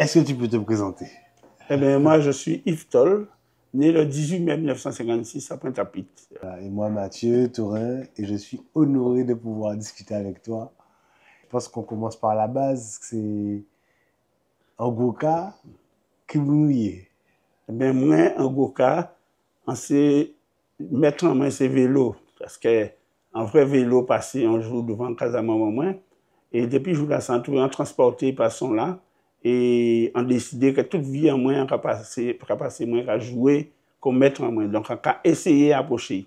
Est-ce que tu peux te présenter? Eh bien, moi, je suis Yves Toll, né le 18 mai 1956 à Pointe-à-Pitre. Et moi, Mathieu Taurin, et je suis honoré de pouvoir discuter avec toi. Je pense qu'on commence par la base, c'est en gros cas, qui vous y. Eh bien, moi, en gros cas, on sait mettre en main ces vélos, parce qu'en vrai vélo passé un jour devant Casamance, moi, et depuis je la sens on transporté par son là, et on décidé que toute vie en moins, on va passer moins à jouer, qu'on mettre en main. Donc, on va essayer d'approcher.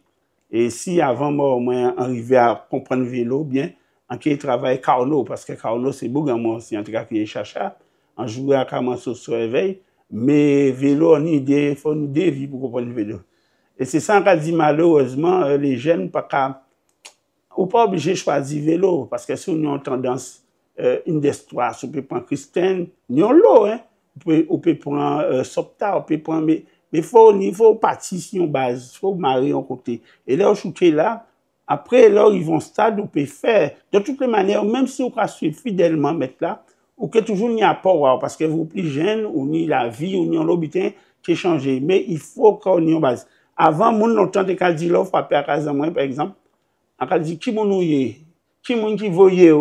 Et si avant moi, au moins, arriver à comprendre le vélo, bien, on va travailler Carnot, parce que Carnot, c'est Bougamon aussi, en tout cas, qui est chacha, on joue à Kamanso sur réveil, mais vélo, on a idée, il faut nous dévier pour comprendre le vélo. Et c'est ça qu'on dit malheureusement, les jeunes, ou pas obligés de choisir vélo, parce que si on a tendance, une d'histoire, on peut prendre Christine, nous l'eau, hein, on peut prendre Sopta, on peut prendre, mais il faut partir sur une base, il faut marier en côté. Et là, on shooter là, après, là, ils vont stade, on peut faire, de toutes les manières, même si on peut suivre fidèlement mettre là, ou que toujours il y a pas, parce que vous plus jeune, ou ni la vie, ou ni l'habitant qui changé. Mais il faut qu'on y en base. Avant, mon longtemps de dit là, frappé à Casamance, par exemple, on dit qui mon ouye, qui mon qui voyait.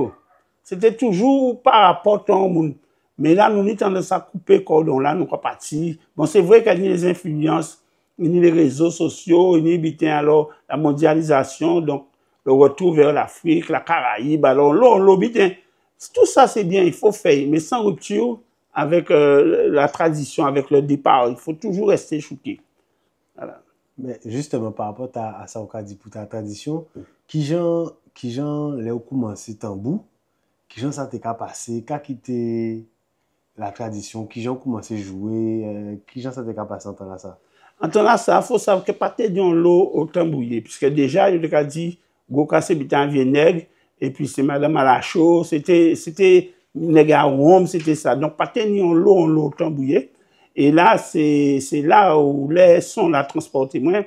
C'était toujours par rapport au monde. Mais là, nous avons tendance à couper cordon là, nous sommes partis. Bon, c'est vrai qu'il y a des influences, il y a les réseaux sociaux, il y a alors la mondialisation, donc le retour vers l'Afrique, la Caraïbe, alors l'habitant. Tout ça, c'est bien, il faut faire, mais sans rupture avec la tradition, avec le départ. Il faut toujours rester choqué. Voilà. Mais justement, par rapport à ça, on dit pour ta tradition, qui gens les ont commencé tambour, qui gens ça t'est passé, qui a quitté la tradition, qui gens commencé à jouer, qui gens ça t'est passé en temps ça? En temps ça, il faut savoir que pas de l'eau au tambouillé, puisque déjà, il a dit, Goka c'est bitan nègre, et puis c'est Madame Alacho, c'était nègre à Rome, c'était ça. Donc, pas de l'eau au tambouillé. Et là, c'est là où les sons la transportés moins.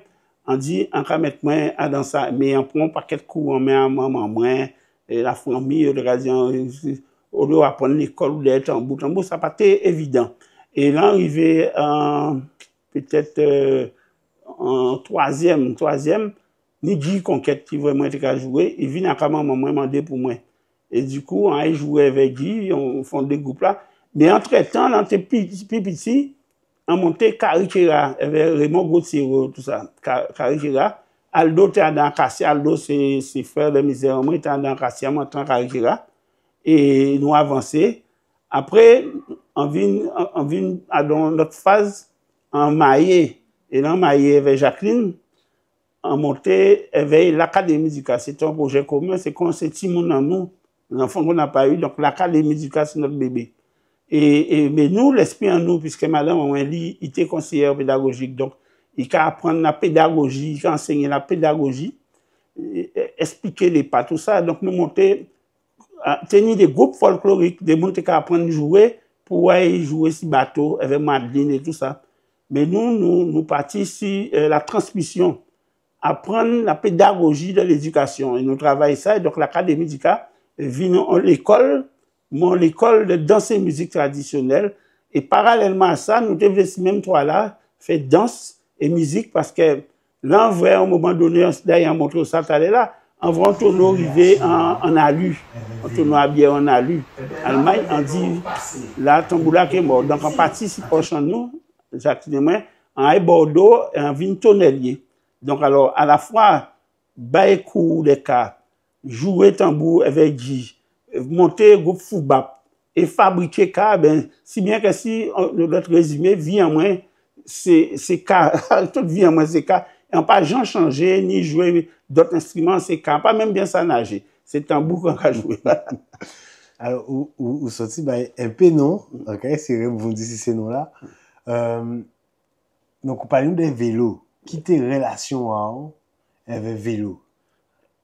On dit, on va mettre moins dans ça, mais on prend pas quelques coups, on met un maman moins, et la famille, on doit apprendre l'école ou les tambours, ça pas été évident. Et là, arrivé peut-être en troisième, ni dit conquête qui vraiment était à jouer, il vient à maman demander pour moi. Et du coup, on a joué avec Guy, on fait des groupes là. Mais entre-temps, là, on était petit, on montait Caricera, il y avait Raymond Gauthier, tout ça, Caricera. Aldo était dans Cassia, Aldo c'est frère de misère, moi était dans Cassia, moi dans Caricera. Et nous avançons. Après, on vient dans notre phase en maillé. Et dans maillé avec Jacqueline, on montait avec l'Académie musicale. C'est un projet commun, c'est qu'on s'est dit mon amour. L'enfant qu'on n'a pas eu, donc l'Académie musicale, c'est notre bébé. Mais nous, l'esprit en nous, puisque madame, il était conseillère pédagogique, donc il peut apprendre la pédagogie, il peut enseigner la pédagogie, expliquer les pas, tout ça. Donc nous monter, tenir des groupes folkloriques, des gens qui apprendre à jouer, pour aller jouer sur bateau, avec Madeleine et tout ça. Mais nous partons sur la transmission, apprendre la pédagogie de l'éducation. Et nous travaillons ça, et donc l'Académie musicale vient à l'école de danse et musique traditionnelle. Et parallèlement à ça, nous devons même trois là, faire danse et musique parce que là, en vrai, à un moment donné, d'ailleurs, montre ça, là, en vrai, on tourne arrivé en alu. On tourne à bière en alu. Allemagne, on dit, là, Tamboula qui est mort. Donc, on participe au chant, nous, exactement, en Bordeaux et en Vigne Tonnelier. Donc, alors, à la fois, bailler cours des cas, jouer tambour avec Guy, monter groupe Foubap et fabriquer cas, ben, si bien que si notre résumé vit en moins, c'est cas, toute vie en moins, c'est cas, et on pas jamais changer, ni jouer d'autres instruments, c'est cas, pas même bien ça nager. C'est tambour qu'on a joué. Alors, ou sorti, ben, un peu non, ok, c'est vous dire si c'est non là. Donc, on parle des vélos. Qui tes relations avec vélo?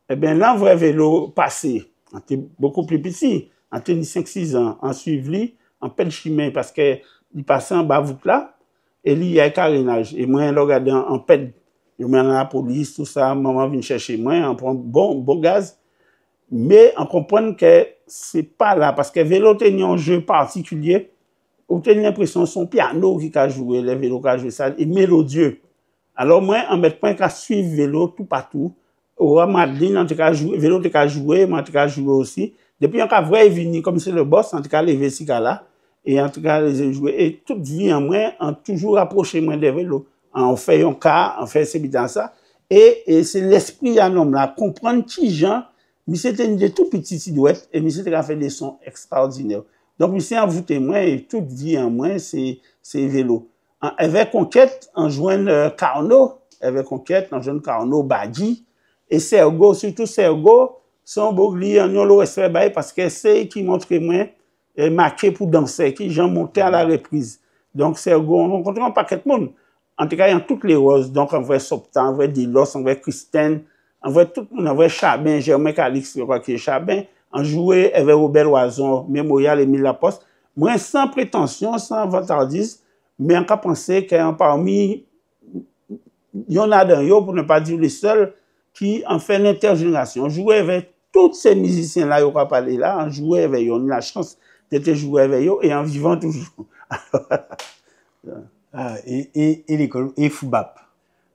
Eh bien, là, on voit vélo passer. On était beaucoup plus petit. On était 5-6 ans. On suivi en pelle chemin parce que il passait en bas voûte là et il y a un carénage. Et moi, je regardais en pelle. Je mets la police, tout ça. Maman vient chercher moi. On prend bon gaz. Mais on comprend que c'est pas là parce que vélo tenait un jeu particulier on a l'impression son piano qui a joué, les vélos qui a joué ça, et mélodieux. Alors, moi, en mettant point qu'à suivre vélo tout partout, au Madeleine, en tout cas, vélo qui a joué, moi, en tout cas, joué aussi. Depuis, on a vrai venu, comme c'est le boss, en tout cas, les vesica là, et en tout cas, les joué. Et toute vie en moi, on toujours approché moi des vélos. On fait un cas, on fait c'est bien ça. Et c'est l'esprit d'un homme là, comprendre qui gens, mais c'était une des tout petites silhouettes, et mais c'était fait des sons extraordinaires. Donc, monsieur, en vous témoin, et toute vie en moi, c'est vélo. Avec Conquête, on joint Carnot, avec Conquête, on joint Carnot, Badi, et Sergo, surtout Sergo, son beau gli, on le respect parce que c'est qui montre moi, marqué pour danser, qui j'en monté à la reprise. Donc, Sergo, on rencontre un paquet de monde. En tout cas, il y a toutes les roses. Donc, on voit Soptan, on voit Dilos, on voit Christine, on voit tout le monde, on voit Chabin, Germain Calix, je crois qu'il est Chabin. On jouait avec Robert Loison, Mémorial, Émile Laposte. Moi, sans prétention, sans vantardise, mais on a pensé qu'il y a parmi, il y en a dans eux, pour ne pas dire les seuls, qui en fait l'intergénération. On jouait avec tous ces musiciens-là, qui ont parlé là, on jouait avec eux. On a la chance d'être joué avec eux et en vivant toujours. Ah, et l'école, et Foubap.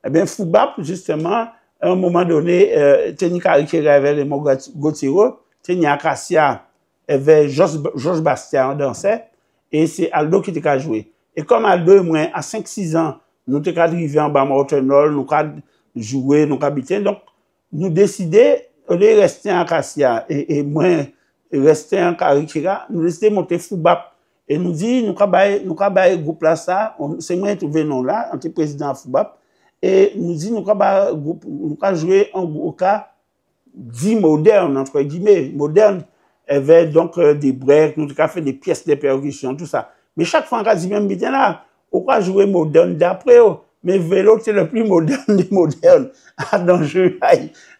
Eh bien, Foubap, justement, à un moment donné, Teni Karikere avec les Gauthiero, Teni Acacia avec Georges Bastien dansait, et c'est Aldo qui était joué. Et comme Aldo et moi, à 5-6 ans, nous étions arrivés en bas Mortenol, nous avons joué, nous habité, donc nous décidons de rester en Acacia, et moi, rester en Karikere, nous décidons de monter Foubap. Et nous dit, nous avons groupe là, ça, c'est moi qui trouvé nom là, en tant que président Foubap, et nous dit, nous avons joué un groupe dit moderne, entre guillemets, moderne, avait donc des breaks, nous avons fait des pièces de percussion, tout ça. Mais chaque fois, on a dit, même bien là, on a joué moderne d'après, mais vélo, c'est le plus moderne des modernes, à danger.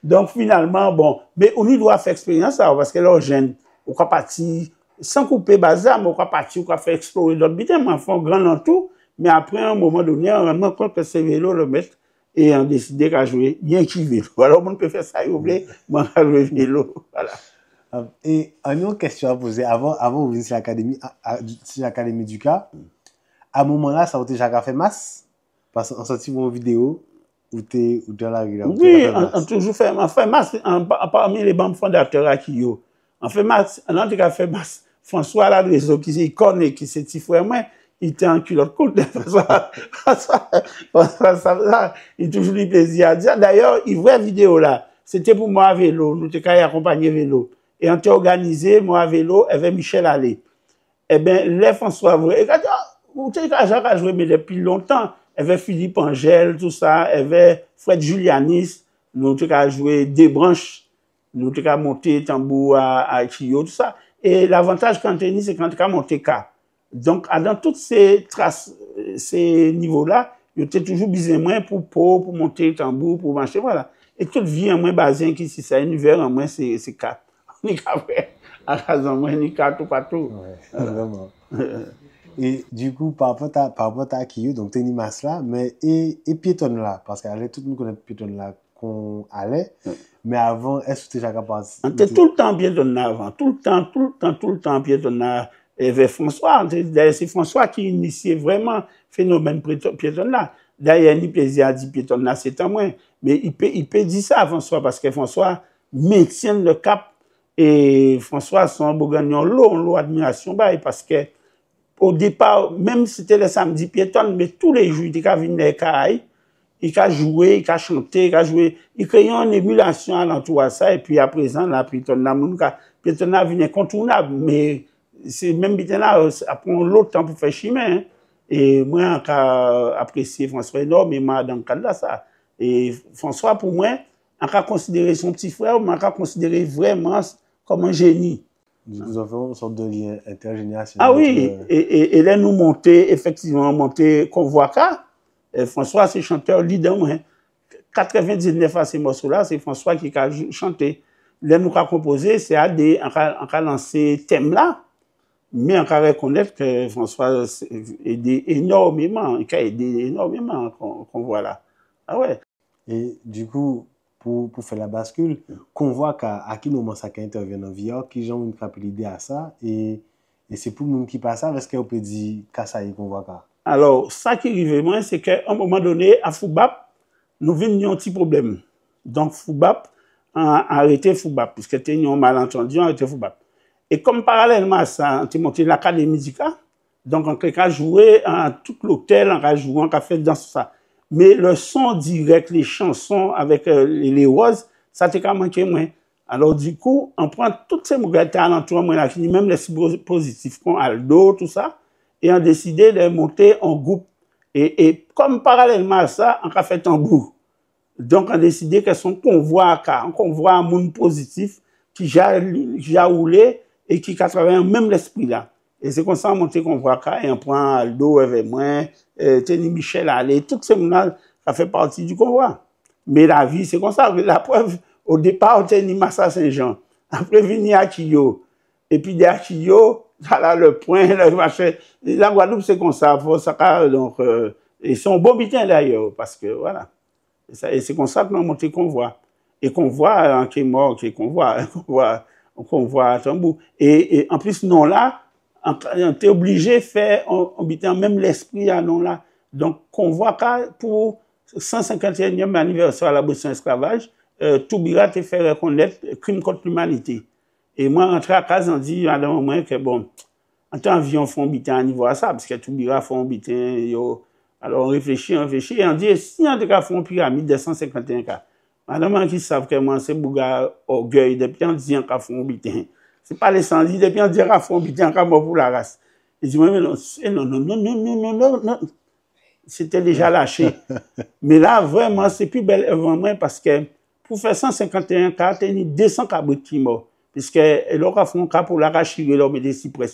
Donc finalement, bon, mais on doit faire expérience, parce que là, on gêne, on va partir, sans couper bazar, mais on va partir, on va faire explorer d'autres bidets, mais on fait un grand dans tout, mais après, à un moment donné, on rend compte que c'est vélo, le mettre, et on décide qu'à jouer, bien qui vélo. Alors, on peut faire ça, vous voulez, moi, on va jouer vélo, voilà. Et une autre question à poser, avant de venir sur l'académie du cas, à un moment-là, ça a été Jacques fait masse, parce qu'on sortit une vidéo où tu dans la rue. Oui, on toujours fait masse, parmi les membres fondateurs à Kiyo. On fait masse, on a fait masse. François Ladrezo, qui est icône et qui c'est petit frère, moi, il était en culotte courte. Il a toujours eu plaisir à dire. D'ailleurs, il voit la vidéo là. C'était pour moi à vélo. Nous étions accompagnés vélo. Et on était organisé, moi à vélo, avec Michel Allé. Eh bien, les François, vous avez joué, mais depuis longtemps. Il y avait Philippe Angèle, tout ça. Il y avait Fred Julianis. Nous avons joué des branches. Nous avons monté tambour à Kiyo, tout ça. Et l'avantage quand tennis, c'est quand tu as monté K. Donc, dans toutes ces traces, ces niveaux-là, il était toujours besoin pour monter tambour, pour marcher, voilà. Et toute vie en moins basée, qui si ça, univers en moins, c'est K. On est capable. À la moins, on est K tout partout. Ouais, vraiment. Et du coup, par rapport à Kiyo, donc tu es une masse là, mais et piétonne là, parce qu'elle tout le monde connaît piétonne là qu'on allait, mais avant, est-ce que tu es déjà capable? On était tout le temps piétonne avant, tout le temps piétonne là. Et avec François, c'est François qui initiait vraiment le phénomène piétonne là. D'ailleurs, il y a plaisir à dire piétonne là, c'est un moins, mais il peut dire ça à François, parce que François maintient le cap, et François, son beau gagnant, l'eau, admiration, parce que au départ, même si c'était le samedi piétonne, mais tous les jours, il a venu dans les Caraïbes, il a joué, il a chanté, il a joué, il crée une émulation à l'entour de ça, et puis à présent, la piétonne a venu incontournable, mais c'est même piétonne ça prend l'autre temps pour faire chemin, hein. Et moi, j'ai apprécié François énormément dans le cadre de ça. Et François, pour moi, j'ai considéré son petit frère, mais j'ai considéré vraiment comme un génie. Nous avons une sorte de lien intergénérationnel. Ah oui, et là, nous monter Convoica. François, c'est chanteur leader. 99 à ces morceaux-là, c'est François qui a chanté. Là, nous avons composé, c'est on a lancé thème là, mais on a reconnaître que François a aidé énormément, Convoica. Ah ouais. Et du coup, pour faire la bascule, qu'on voit à quel moment ça intervient dans vie, qui j'en une l'idée à ça, et Et c'est pour moun qui passe ça, est-ce qu'on peut dire Kassaï convoi ka? Alors, ça qui arrive moi, c'est qu'à un moment donné, à Foubap, nous venions un petit problème. Donc, Foubap a arrêté Foubap, puisque c'était un malentendu, on a arrêté Foubap. Et comme parallèlement à ça, on a monté l'Académie musicale. Donc, on a joué à tout l'hôtel, on a joué, on a fait dans ça. Mais le son direct, les chansons avec les roses, ça t'a manqué moins. Alors, du coup, on prend toutes ces mots alentour, même les positifs, comme Aldo, tout ça, et on a décidé de monter en groupe. Et comme parallèlement à ça, on a fait tambour. Donc, on a décidé que son convoi, un convoi à monde positif, qui a roulé et qui a travaillé même l'esprit là. Et c'est comme ça qu'on monte convoi et on prend Aldo avec moi, Tony Michel Allé, tout ce monde-là, ça fait partie du convoi. Mais la vie, c'est comme ça. La preuve, au départ, on était Massa Saint-Jean. Après, venir à Chio. Et puis, de Chio, là, le point, le machin. La Guadeloupe, c'est comme ça. Donc, ils sont bons bitins d'ailleurs, parce que, voilà. Et c'est comme ça qu'on a monté convoi. Et convoi, qui est mort, qui est convoi, convoi à Tambour. Et en plus, non là, on était obligé de faire, on bitait même l'esprit à non là. Donc, convoi pour 151e anniversaire à l'abolition de l'esclavage, Toubira a fait reconnaître crime contre l'humanité. Et moi, rentré à casa, on dit, à un moment, que bon, en tant qu'avion, font bitin à niveau à ça, parce que Toubira font bitin, alors on réfléchit, et on dit, si en tout cas font pyramide de 151 cas, madame qui savent que moi, c'est bouga orgueil, depuis on dit, on font bitin. C'est pas les 110, depuis on dit, on font bitin, on mort pour la race. Et je dis, mais non. C'était déjà lâché. Mais là, vraiment, c'est plus belle vraiment parce que pour faire 151 cas, il y a 200 cabris qui sont morts. Puisque l'on a fait un cas pour l'arracher, l'homme des cyprès.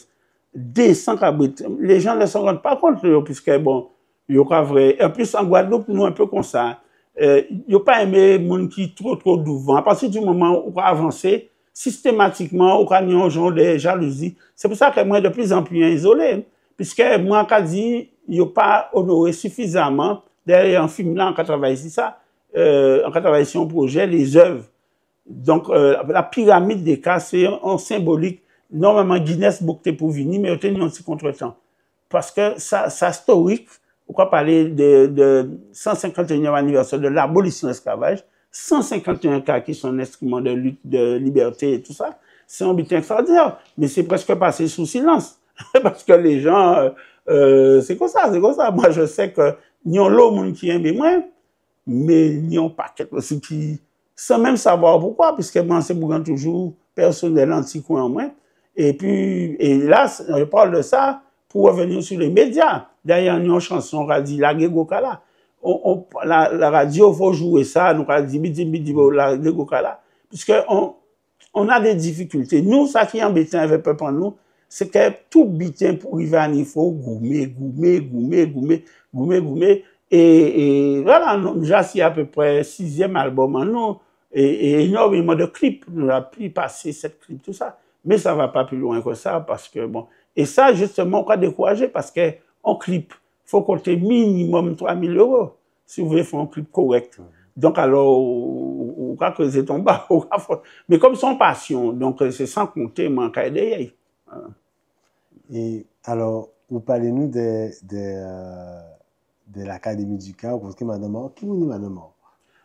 200 cabris. Les gens ne se rendent pas compte, puisque bon, il y a vrai. En plus, en Guadeloupe, nous, un peu comme ça. Il n'y a pas aimé les gens qui sont trop devant. À partir du moment où on va avancer, systématiquement, on a un genre de jalousie. C'est pour ça que moi, de plus en plus isolé. Puisque moi, quand je dis, il n'y a pas honoré suffisamment, derrière un film là, on a travaillé sur ça, on a travaillé sur un projet, les œuvres. Donc, la pyramide des cas, c'est un symbolique. Normalement, Guinness boucté pour venir, mais on a un petit contre-temps. Parce que ça historique, on va parler de 151e anniversaire de l'abolition de l'esclavage, 151 cas qui sont un instrument de lutte, de liberté et tout ça, c'est un but extraordinaire. Mais c'est presque passé sous silence. Parce que les gens, c'est comme ça. Moi, je sais que n'y a l'homme qui aime moi, mais n'y a pas quelque chose qui, sans même savoir pourquoi, puisque moi, c'est toujours personnel anti-coin en moi. Et puis, et là, je parle de ça pour revenir sur les médias. D'ailleurs, il y a une chanson qui a dit la Gégokala. La radio, faut jouer ça, nous a dit bidi la Gégokala. Puisque on a des difficultés. Nous, ça qui est embêtant avec peuple en nous, c'est que tout bitin pour arriver à niveau, goumer. Et voilà, déjà, c'est à peu près 6e album en nous, et énormément de clips. Nous avons pu passer cette clip, tout ça. Mais ça va pas plus loin que ça, parce que bon. Et ça, justement, on va décourager, parce que en clip, il faut compter minimum 3 000 €, si vous voulez faire un clip correct. Donc, alors, on va creuser ton bas. Mais comme son passion, donc c'est sans compter, mon cas de. Et alors, vous parlez-nous de l'Académie du Cœur, parce que Madame, qui vous dit Madame?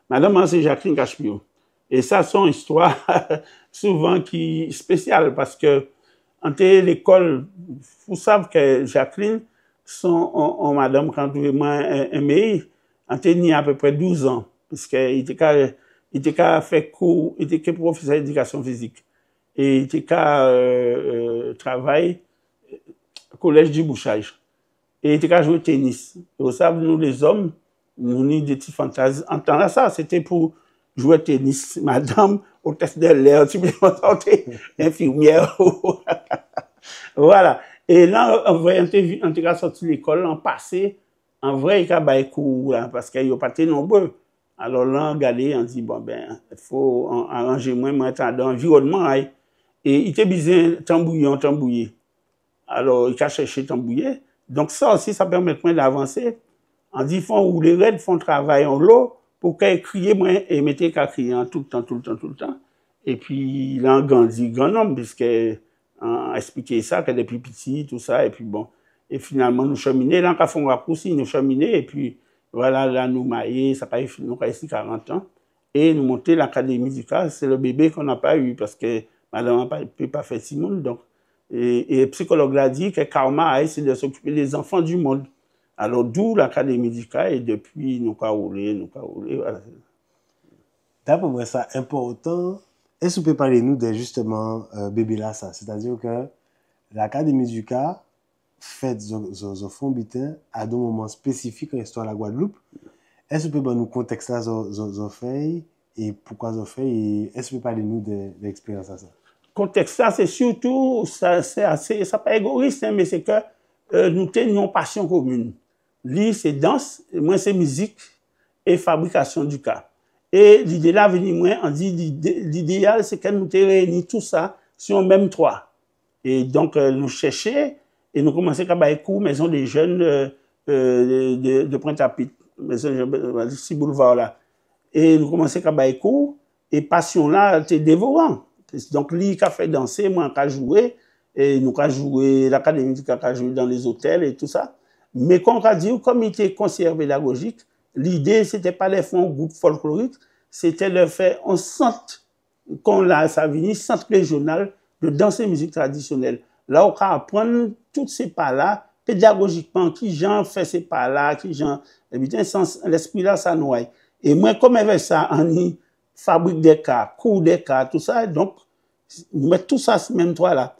Madame, c'est Jacqueline Cachepio. Et ça, c'est une histoire souvent qui spéciale, parce que entre l'école, vous savez que Jacqueline, son madame, quand vraiment aimé, entre ni à peu près 12 ans, puisqu'il était qu'à faire cours, il était professeur d'éducation physique. Et il était qu'à travailler au collège du Bouchage. Et il était qu'à jouer au tennis. Et vous savez, nous les hommes, nous avons des petites fantasies. En temps là, ça, c'était pour jouer au tennis. Madame, hôtesse de l'air, tu peux entendre, infirmière. Voilà. Et là, en vrai, on était sorti de l'école, en passé, en vrai, il y a des cours, parce qu'il n'y a pas été nombreux. Alors là, on regardait, on dit, bon, ben, il faut arranger moins dans l'environnement. Et il était besoin tambouiller. Alors, il a cherché tambouiller. Donc ça aussi, ça permet d'avancer. On dit, font rouler raide, font travail en l'eau, pour qu'ils crient moins et mettez qu'à crier tout le temps. Et puis, il a grandi grand homme, puisque, expliqué ça, que depuis petit, tout ça, et puis bon. Et finalement, nous cheminons, là, on a fait un raccourci, nous cheminons, et puis voilà, là, nous maillons, ça a fait, nous, ici 40 ans. Et nous montons l'académie du cas, c'est le bébé qu'on n'a pas eu, parce que madame n'a peut pas faire Simone, donc. Et le psychologue l'a dit que Karma, c'est de s'occuper des enfants du monde. Alors, d'où l'académie du cas, et depuis, nous avons roulé, voilà. D'après moi, ça important. Est-ce que vous pouvez parler nous de justement bébé là ça, c'est-à-dire que l'académie du cas fait zo fond bitin à des moments spécifiques en histoire de la Guadeloupe. Est-ce que vous pouvez nous contexte là zo fait et pourquoi zo fait et est-ce que vous pouvez parler nous de l'expérience à ça? Contexte ça, c'est surtout ça c'est assez ça pas égoïste hein, mais c'est que nous tenions une passion commune. Lui c'est danse, moi c'est musique et fabrication du cas. Et l'idée là venir moi on dit l'idéal c'est que nous réunissons tout ça sur un même toit. Et donc nous chercher et nous commencer à bailler cours maison des jeunes de Pointe-à-Pitre, maison ici boulevard là. Et nous commencer à bailler cours et passion là c'était dévorant. Donc lui qui a fait danser, moi qui a joué et nous qui joué l'académie qui a joué dans les hôtels et tout ça. Mais comme on a dit, comme il était conseiller pédagogique, l'idée, c'était pas de faire un groupe folklorique, c'était de faire un centre, qu'on l'a savini, centre régional de danse et musique traditionnelle. Là, on va apprendre toutes ces pas-là, pédagogiquement, qui gens fait ces pas-là, qui gens, l'esprit là, ça noie. Et moi, comme avec ça, on y fabrique des cas, cours des cas, tout ça, donc, nous mettons tout ça sur le même toit là.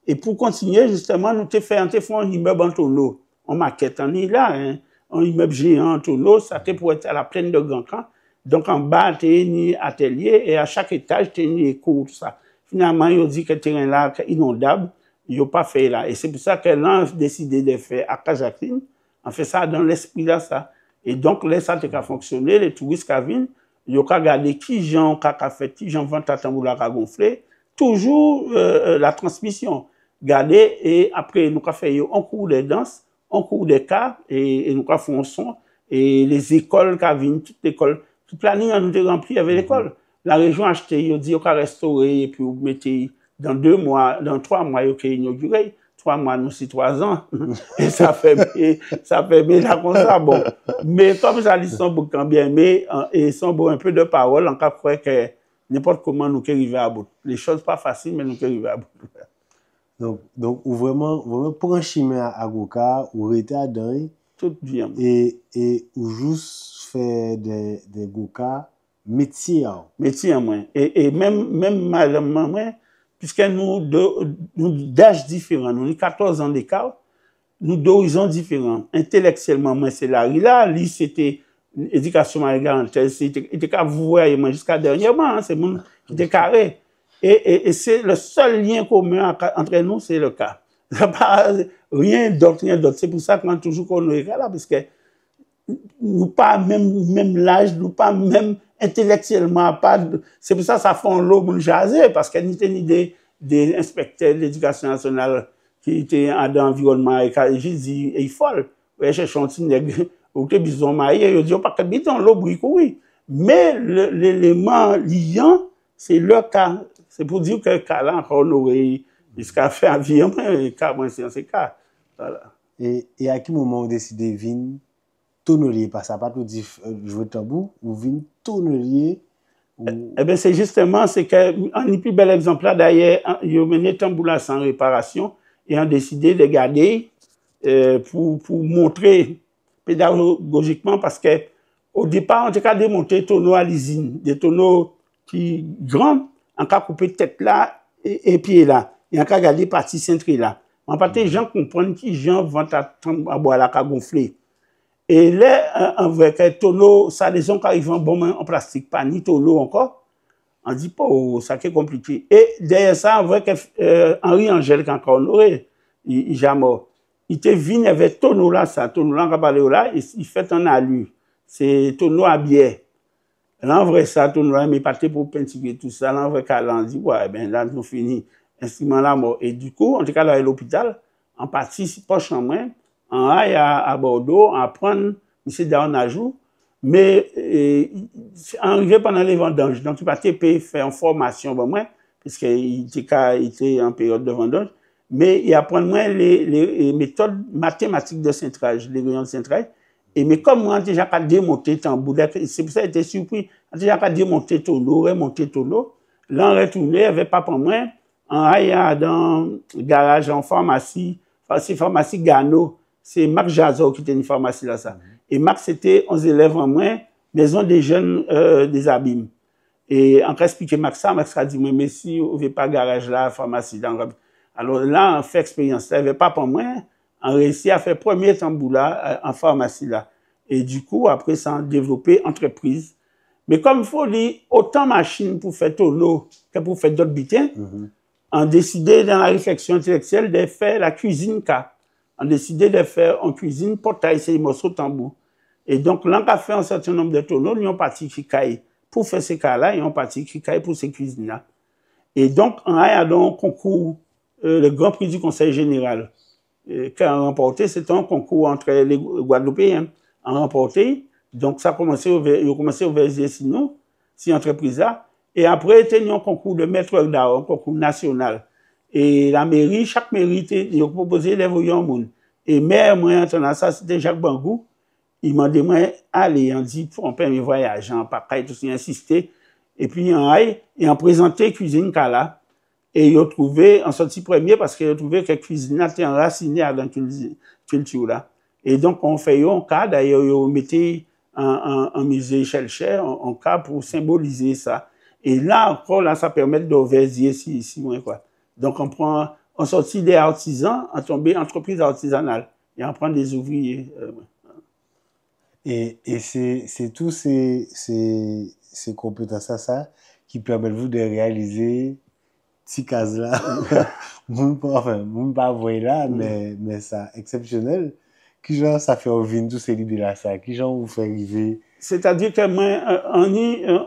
Et pour continuer, justement, nous te fait un immeuble en tonneau. On maquette, on est là, hein. Un immeuble géant en tonneau, ça te pour être à la plaine de Grand Camp. Donc en bas, tu as un atelier et à chaque étage, tu as une cour, tout ça. Finalement, ils ont dit que le terrain là est inondable, ils n'ont pas fait là. Et c'est pour ça qu'elle a décidé de faire à Cajaquine. On fait ça dans l'esprit là, ça. Et donc, là, ça a fonctionné, les touristes qui viennent, ils ont regardé qui gens ont fait, qui gens vont à tambour à gonfler. Toujours la transmission. Garder et après, nous avons fait un cours de danse, un cours de cas et nous avons fait un son. Et les écoles qui viennent, toutes les écoles, tout le planning a nous rempli avec l'école. La région a acheté, ils ont dit, qu'on a restauré et puis vous mettez dans 2 mois, dans 3 mois, ils ont inauguré. 3 mois, nous, c'est 3 ans. Et ça fait bien là comme ça, bon. Mais comme ça, ils sont beaucoup bien, mais ils sont beaucoup un peu de parole, en cas croire que n'importe comment nous arriver à bout. Les choses pas faciles, mais nous arriver à bout. Donc, vraiment pour un chemin à Goka, ou rester à Dain, tout bien. Et ou juste faire des Goka métier. Métier, moi. Et même madame, moi, puisque nous d'âge différents, nous avons 14 ans d'écart, nous d'horizons différents. Intellectuellement, moi, c'est là, lui, c'était éducation marigantelle, c'était qu'à vous voyez, moi, jusqu'à dernièrement, hein, c'est mon qui était carré. Et c'est le seul lien commun entre nous, c'est le cas. Rien d'autre. C'est pour ça qu'on a toujours qu'on est là, parce que nous pas même l'âge, nous pas même intellectuellement, pas. C'est pour ça que ça fait un lot pour jaser, parce qu'il y a une idée des inspecteurs de l'éducation nationale qui étaient dans l'environnement, et j'ai dit, il faut, ouais, chercher un petit nègre, ou que bison marié, ils disent, pas que bison, l'eau brille, oui. Mais l'élément liant, c'est le cas. C'est pour dire que le cas là, encore, on aurait, jusqu'à faire un vie, mais cas, moi, c'est un cas. Voilà. Et à quel moment on décide de venir tonnelier, parce que ça pas tout dit jouer tambour, ou venir tonnelier? Eh bien, c'est justement, c'est qu'un plus bel exemple là, d'ailleurs, ils ont mené tambour là sans réparation, et ont décidé de garder, pour montrer pédagogiquement, parce que, au départ, on était démonter tonneaux à l'usine, des tonneaux qui grands, on a coupé tête là et pied là, et on a gardé partie cintrée là. En partie, les gens comprennent qui gens vont à boire la gonfler. Et là, on voit que tonneau, ça, les gens qui arrivent en bon en plastique, pas ni tonneau encore, on dit pas, oh, ça qui est compliqué. Et derrière ça, on voit que Henri Angèle, quand on aurait, il est mort. Il était venu avec tonneau là, ça, tonneau là, là, il fait un alu. C'est tonneau à bière. Là, on voit ça, tonneau là, mais pas pour peinturer tout ça. Là, on voit qu'à on dit, ouais, ben là, nous fini. Instrument là mort. Et du coup, on était à l'hôpital, en partie, poche en main, en aille à Bordeaux, à prendre, ici, dans un jour. Mais, arrivé pendant les vendanges, donc, il partait faire une formation, bon, moi, puisqu'il était en période de vendange. mais il apprend moins les méthodes mathématiques de cintrage, les rayons de cintrage. Et mais comme moi, déjà qu'à démonter tambour, c'est pour ça que j'étais surpris. Déjà qu'à démonter tonneau, remonter tonneau, là, on retournait, il n'y avait pas pour moi, en aïe, dans le garage, en pharmacie, c'est pharmacie Gano, c'est Marc Jazot qui était une pharmacie là, ça. Et Marc, c'était 11 élèves en moins, maison des jeunes des abîmes. Et en expliqué Marc ça, Marc a dit, mais si on ne veut pas garage là, pharmacie, dans le... Alors là, on fait expérience, il n'y avait pas pour moi, on réussit à faire premier tambour là, en pharmacie là. Et du coup, après, ça a développé entreprise. Mais comme il faut dire, autant machine pour faire tonneau que pour faire d'autres bitins, on a décidé dans la réflexion intellectuelle de faire la cuisine K. On a décidé de faire en cuisine portail, c'est les morceaux de tambour. Et donc, là, on a fait un certain nombre de tonneaux, ils ont parti qui caille pour faire ces cas-là, ils ont parti qui caille pour ces cuisines-là. Et donc, on a donc un concours, le Grand Prix du Conseil général, qu'on a remporté, c'était un concours entre les Guadeloupéens, en remporté. Donc, ça a commencé au VSD sinon, si entreprise là. Et après, il y a un concours de maître d'art, un concours national. Et la mairie, chaque mairie, il a proposé les voyants au monde. Et maire, moi, entendant ça, c'était Jacques Bangou. Il m'a dit, moi, allez, on dit, on peut me voyager, en papaye, tout ça, il a insisté. Et puis, on aille, et on présenté Cuisine Kala. Et il a trouvé, en sorti premier, parce qu'il a trouvé que Cuisine était enracinée dans la culture là. Et donc, on fait un cas, d'ailleurs, on mettait un musée Chelcher, un cas pour symboliser ça. Et là, encore, là, ça permet de verser si moins, quoi. Donc, on sortit des artisans, on tombait entreprise artisanale. Et on prend des ouvriers. Et c'est tous ces compétences ça qui permettent vous de réaliser ces cases-là. Enfin, vous pas voir là, mais ça, exceptionnel. Qui genre ça fait envie tous ces idées-là, ça? Qui genre vous fait arriver? C'est-à-dire que moi,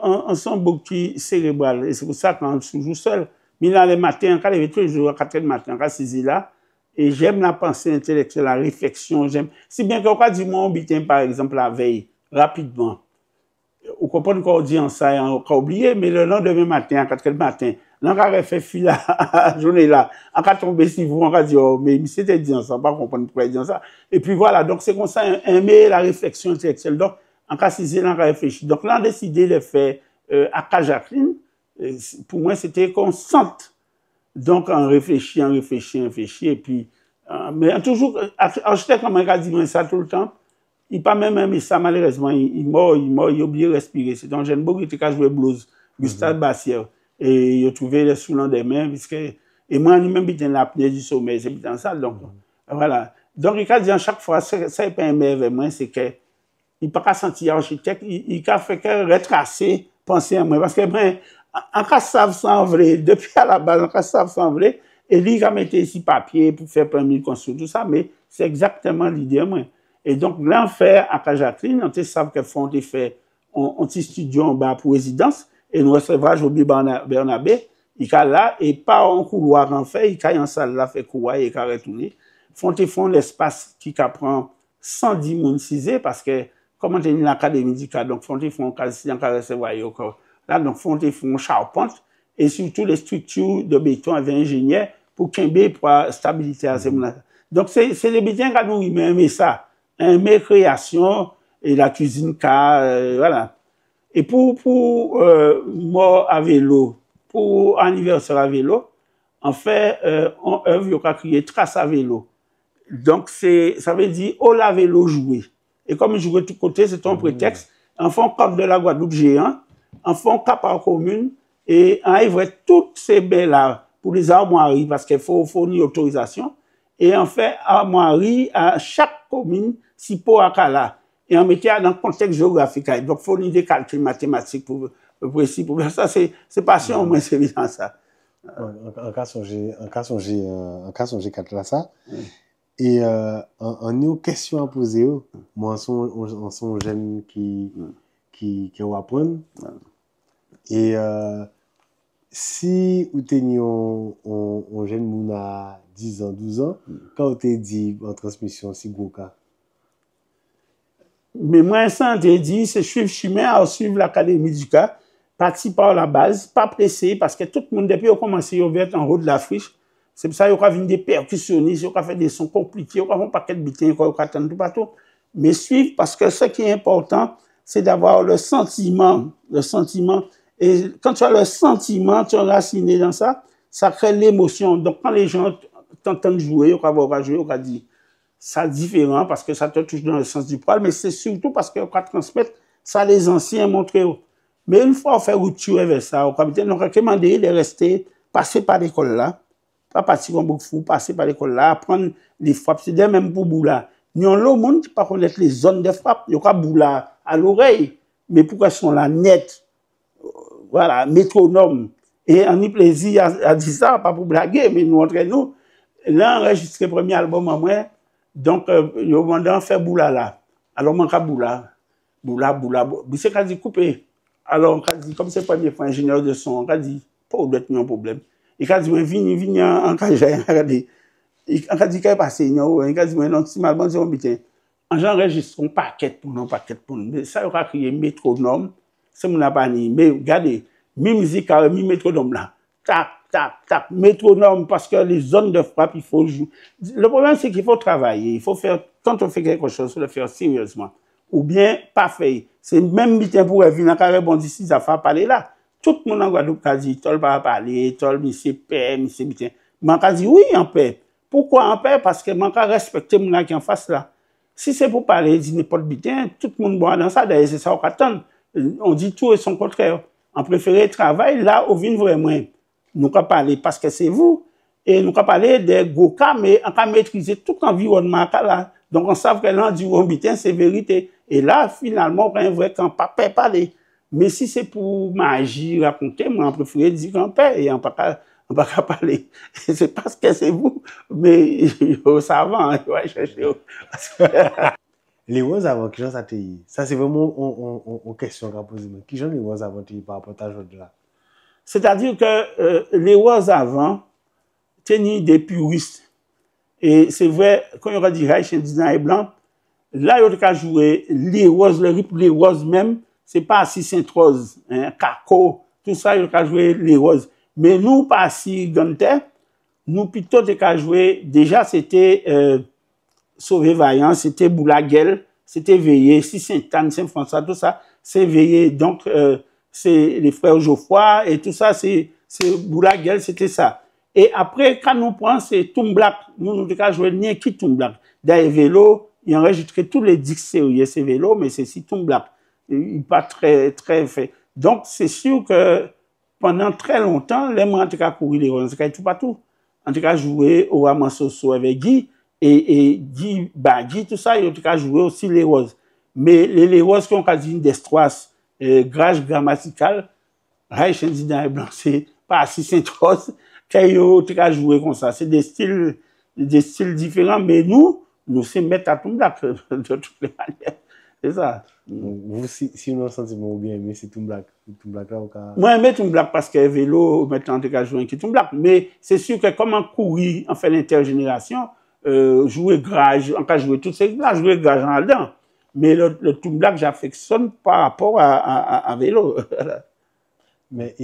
on sent beaucoup cérébral. Et c'est pour ça qu'on se joue seul. Mais là, le matin, quand il est tous les jours à 4 h du matin, quand c'est là, et j'aime la pensée intellectuelle, la réflexion, j'aime. Si bien qu'on dit, moi, on bitin, par exemple, la veille, rapidement. On comprend qu'on dit en ça, et on a oublié, mais le lendemain matin, à 4 h du matin, là, on a fait fil la journée là, on a tombé si vous, on a dit, oh, mais c'était dit ça, pas comprendre pourquoi il dit ça. Et puis voilà, donc c'est comme ça, aimer la réflexion intellectuelle. Donc, en cas de là, on a réfléchi. Donc là, on a décidé de faire à Jacqueline. Pour moi, c'était qu'on sente. Donc, on réfléchit, et puis, mais toujours, architecte, comme on a dit ça tout le temps, il pas même aimé ça, malheureusement, il mort, il a oublié de respirer. C'est un jeune beau qui était joué blues, Gustave Bassière. Et il a trouvé les sous des mains, puisque, et moi, lui-même, il était dans l'apnée du sommeil, c'est dans ça, donc, voilà. Donc, il a dit à chaque fois, ça n'est pas un avec moi, c'est que, il n'a pas senti architecte, il a fait que retracer, penser à moi, parce que, ben, en cas savent sans vrai, depuis à la base, en cas savent sans vrai, et lui, il a mis ici papier pour faire permis de construire tout ça, mais c'est exactement l'idée, moi. Et donc, là, on fait à Jacqueline, on savent qu'elles font des faits, on petit studio en bas pour résidence, et nous recevons aujourd'hui Bernabé, il y a là, et pas en couloir en fait, il y a en salle là, fait couloir, et il y a retourné. Font l'espace qui prend 110 moun cisé, parce que, comme on est une académie du cas, donc font quasi encore recevoir encore. Là, donc font charpente, et surtout les structures de béton avec ingénieur pour qu'il pour la stabilité à ces moun. Donc, c'est les bétons qui nous aiment ça. Mes créations, et la cuisine voilà. Et pour moi à vélo, pour anniversaire à vélo, en fait, on œuvre, il y a crié trace à vélo. Donc, ça veut dire, oh la vélo jouer. Et comme jouer de tous côtés, c'est un prétexte. En font cap de la Guadeloupe géant, en font cap en commune, et en ivre toutes ces belles-là pour les armoiries, parce qu'il faut fournir autorisation. Et en fait, armoirie à chaque commune, si pour à Kala. Et on mettait dans le contexte géographique. Donc, il faut des calculs mathématiques pour précis. Pour ça, c'est passion, moi, c'est évident ça. En cas songer quatre là ça. Et en une question à poser, moi, on sont jeunes qui ont apprendre. Et si vous teniez un jeune moun à 10 ans, 12 ans, quand vous t'es dit en transmission, si gros cas? Mais moi, ça, on t'a dit, c'est suivre chemin à suivre l'académie du cas, participer à la base, pas pressé, parce que tout le monde, depuis qu'on commence à ouvrir en haut de la friche, C'est pour ça qu'il y a des percussionnistes, il y a fait des sons compliqués, il y a un paquet de bitins, il y a attendre tout partout. Mais suivre, parce que ce qui est important, c'est d'avoir le sentiment. Le sentiment. Et quand tu as le sentiment, tu es enraciné dans ça, ça crée l'émotion. Donc, quand les gens t'entendent jouer, on va jouer, on va dire, ça différent parce que ça te touche dans le sens du poil, mais c'est surtout parce qu'on va transmettre ça les anciens montrer. Mais une fois on fait rupture vers ça, on va recommander de rester, passer par l'école là, pas partir comme beaucoup fou, passer par l'école là, apprendre les frappes, c'est même pour Boula. Nous avons le monde qui ne connaît pas les zones de frappe, il y a Boula à l'oreille, mais pourquoi ils sont là net, voilà, métronome. Et on a plaisir à dire ça, pas pour blaguer, mais nous entraînons. Là, enregistré le premier album à moi, donc, il y a fait Boula là. Alors, on a Boula. C'est quasi coupé. Alors, on a dit, comme c'est le premier fois ingénieur de son, on a dit, pas de problème. Il a dit, viens en cajay, regardez. Il a dit, qu'est-ce qui est passé? Il a dit, non, si mal, bon, c'est un bitin. J'enregistre un paquet pour nous. Mais ça, il a crié métronome. C'est mon abani. Mais regardez, mi musique, mi métronome là. Tac, tac, tac, métronome, parce que les zones de frappe, il faut jouer. Le problème, c'est qu'il faut travailler. Il faut faire, quand on fait quelque chose, il faut le faire sérieusement. Ou bien, pas fait. C'est même bitin pour venir à répondre ici, ça fait parler là. Tout le monde en Guadeloupe a dit, tol pas parler, tol, monsieur paix, monsieur bitin. Man a dit, oui, en paix. Pourquoi en paix? Parce que man a respecté mon gars qui en face là. Si c'est pour parler, dit n'importe bitin, tout le monde boit dans ça, d'ailleurs, c'est ça qu'on attend. On dit tout et son contraire. On préfère travailler là où vient vraiment. Nous avons parlé parce que c'est vous, et nous avons parlé des gros cas, mais on a maîtrisé tout l'environnement là. Donc on sait que l'on dit c'est vérité. Et là, finalement, on a un vrai camp, pas parler. Mais si c'est pour magie, raconter, moi, on préfère dire qu'on paie et on ne peut pas parler. C'est parce que c'est vous, mais au savant, il va chercher. Les roses avant, qui j'en s'atteignent? Ça, c'est vraiment une question qu'on pose. Qui j'en les roses avant par rapport à ce là? C'est-à-dire que les roses avant, tenaient des puristes. Et c'est vrai, quand il y aura dit Reich, et blanc, là, il y a joué les roses, les roses même, c'est pas si Sainte-Rose, hein, Caco, tout ça, il y a joué les roses. Mais nous, pas si Gante, nous plutôt, il y a joué, déjà, c'était Sauvé Vaillant, c'était Boulaguel, c'était Veillé, si Sainte-Anne, Saint-François, tout ça, c'est Veillé. Donc, c'est les frères Geoffroy, et tout ça, c'est Boulaguel, c'était ça. Et après, quand nous prenons, c'est Toumblac. Nous avons joué ni qui Toumblac. D'ailleurs, vélo, il enregistré tous les disques sérieux, c'est vélo, mais c'est si Toumblac. Il n'est pas très fait. Donc, c'est sûr que pendant très longtemps, les gens ont couru les roses, tout partout. En tout cas, joué au Ramansoso avec Guy, et Guy, tout ça, ils ont joué aussi les roses. Mais les roses qui ont dit une destroise, grâce grammaticale, Reich et Blanc, c'est pas si Sainte-Rose, qu'ils ont joué comme ça. C'est des styles différents, mais nous c'est mettre à Toumblac de toutes les manières. C'est ça. Vous, si vous avez sentiment bien, mais c'est Toumblac là, moi, je mets Toumblac parce que vélo, maintenant, en tout cas, jouer qui Toumblac. Mais c'est sûr que comme on courir, on fait l'intergénération, jouer grage, on peut jouer toutes ces là, jouer grage en dedans. Mais le Toumblac, j'affectionne par rapport à vélo. Mais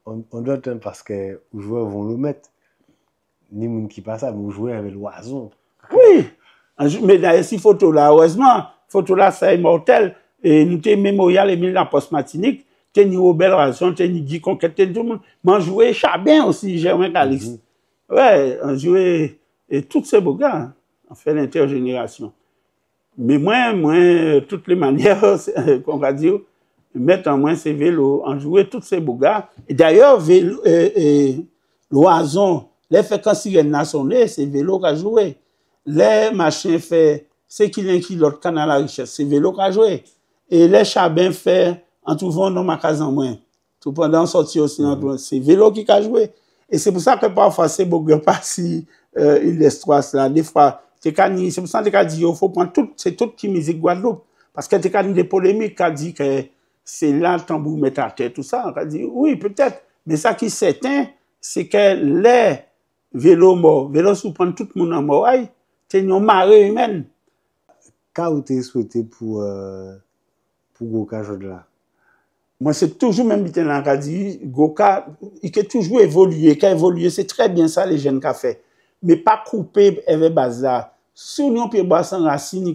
on doit attendre parce que les joueurs vont le mettre. Ni moun qui passe ça, vous jouez avec l'oiseau. Oui, mais d'ailleurs, ces photos-là, heureusement, photos-là, c'est immortel. Et nous avons mémorial Émile Laposte Martinique, nous avons Robert Razon, nous avons Guy Conquête, tout le monde. Mais on jouait Chabin aussi, Germain Calix. Ouais, on jouait, et tous ces beaux gars, on fait l'intergénération. Mais moi, toutes les manières, qu'on va dire, mettre en moins ces vélos, on jouait tous ces beaux gars. Et d'ailleurs, l'oison, les fait quand sirène n'a sonné, c'est vélo qu'a joué. Les machins fait, c'est qu'il y a l'autre canal à la richesse, c'est vélo qu'a joué. Et les chabins fait, en trouvant dans ma case en moins. Tout pendant sortir aussi, c'est vélo qui a joué. Et c'est pour ça que parfois, c'est beau pas si, il laisse trois là. Des fois, c'est pour ça que dit, il faut prendre tout, c'est toute qui musique Guadeloupe. Parce que t'es des polémiques qui a dit que c'est là le tambour met à terre, tout ça. On a dit, oui, peut-être. Mais ça qui est certain, c'est que les vélos morts, vélos sous prendre tout le monde en mort, c'est une marée humaine. Quand vous avez souhaité pour Goka Jodla? Moi, c'est toujours même bité dans le dit, Goka, il a toujours évolué, c'est très bien ça, les jeunes qu'a fait. Mais pas couper avec bazar. Si on peut boire sans racine,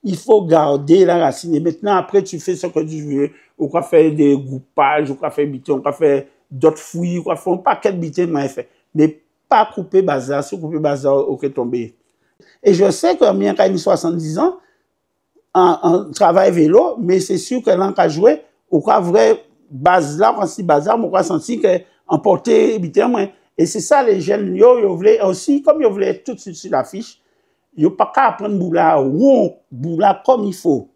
il faut garder la racine. Et maintenant, après, tu fais ce que tu veux. On peut faire des groupages, on peut faire bité, on peut faire d'autres fouilles, on peut faire un paquet de bité, mais pas couper bazar. Si on coupe bazar, ok, tomber. Et je sais que moi, quand j'ai 70 ans, en travail vélo, mais c'est sûr que l'on a joué, ou quoi vrai base là, quand si bazar, on a senti que emporter bité moins. Et c'est ça les jeunes yo voulaient aussi comme ils voulaient tout de suite sur l'affiche, yo pas qu'à apprendre boula comme il faut.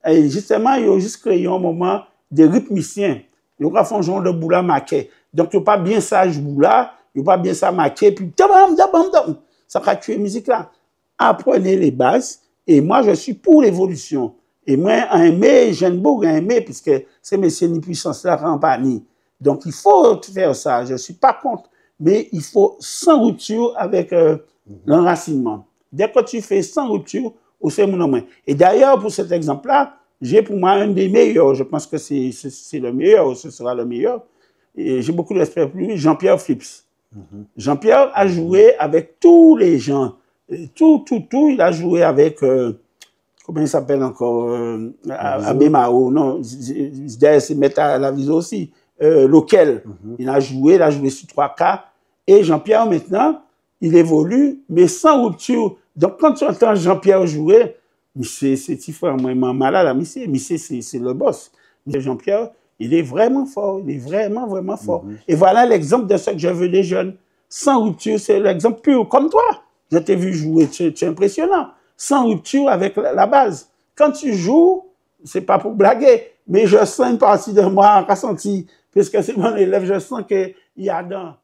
Et justement, ils juste créé un moment de rythmicien. Ils ont fait un genre de boula marqué. Donc ils pas bien sage boula, ils pas bien ça marqué puis ça va tuer musique là. Apprenez les bases. Et moi, je suis pour l'évolution. Et moi, aimer, j'aime beaucoup aimer, puisque c'est messieurs ni puissance la campagne. Donc, il faut faire ça. Je ne suis pas contre. Mais il faut sans rupture avec l'enracinement. Dès que tu fais sans rupture, c'est mon nom. Et d'ailleurs, pour cet exemple-là, j'ai pour moi un des meilleurs. Je pense que c'est le meilleur, ou ce sera le meilleur. Et j'ai beaucoup de respect pour lui, Jean-Pierre Philips. Jean-Pierre a joué avec tous les gens. Tout, il a joué avec, comment il s'appelle encore, Abemao, non, c'est mettre à la viso aussi, lequel, il a joué sur 3K, et Jean-Pierre maintenant, il évolue, mais sans rupture. Donc quand tu entends Jean-Pierre jouer, c'est vraiment malade, mais c'est le boss. Jean-Pierre, il est vraiment fort, il est vraiment, vraiment fort. Et voilà l'exemple de ce que je veux des jeunes. Sans rupture, c'est l'exemple pur, comme toi. Je t'ai vu jouer, tu es impressionnant. Sans rupture avec la base. Quand tu joues, c'est pas pour blaguer, mais je sens une partie de moi qui a senti, puisque c'est mon élève, je sens qu'il y a dans...